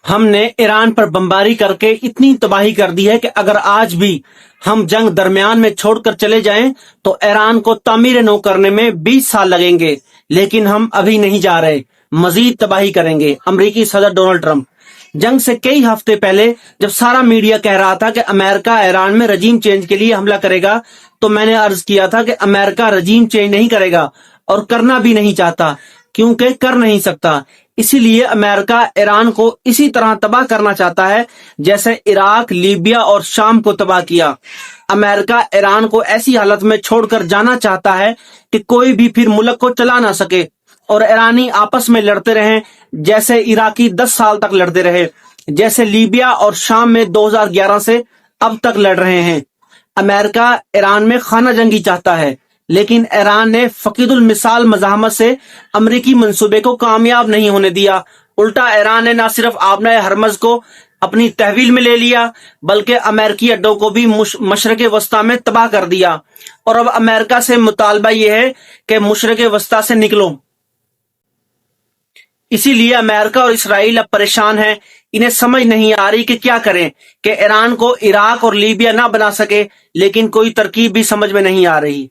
ہم نے ایران پر بمباری کر کے اتنی تباہی کر دی ہے کہ اگر آج بھی ہم جنگ درمیان میں چھوڑ کر چلے جائیں تو ایران کو تعمیر نو کرنے میں 20 سال لگیں گے، لیکن ہم ابھی نہیں جا رہے، مزید تباہی کریں گے۔ امریکی صدر ڈونلڈ ٹرمپ جنگ سے کئی ہفتے پہلے جب سارا میڈیا کہہ رہا تھا کہ امریکہ ایران میں رجیم چینج کے لیے حملہ کرے گا، تو میں نے عرض کیا تھا کہ امریکہ رجیم چینج نہیں کرے گا اور کرنا بھی نہیں چاہتا، کیونکہ کر نہیں سکتا۔ اسی لیے امریکہ ایران کو اسی طرح تباہ کرنا چاہتا ہے جیسے عراق، لیبیا اور شام کو تباہ کیا۔ امریکہ ایران کو ایسی حالت میں چھوڑ کر جانا چاہتا ہے کہ کوئی بھی پھر ملک کو چلا نہ سکے اور ایرانی آپس میں لڑتے رہیں جیسے عراقی 10 سال تک لڑتے رہے، جیسے لیبیا اور شام میں 2011 سے اب تک لڑ رہے ہیں۔ امریکہ ایران میں خانہ جنگی چاہتا ہے، لیکن ایران نے فقید المثال مزاحمت سے امریکی منصوبے کو کامیاب نہیں ہونے دیا۔ الٹا ایران نے نہ صرف آبنائے ہرمز کو اپنی تحویل میں لے لیا بلکہ امریکی اڈوں کو بھی مشرق وسطیٰ میں تباہ کر دیا، اور اب امریکہ سے مطالبہ یہ ہے کہ مشرق وسطیٰ سے نکلو۔ اسی لیے امریکہ اور اسرائیل اب پریشان ہیں، انہیں سمجھ نہیں آ رہی کہ کیا کریں کہ ایران کو عراق اور لیبیا نہ بنا سکے، لیکن کوئی ترکیب بھی سمجھ میں نہیں آ رہی۔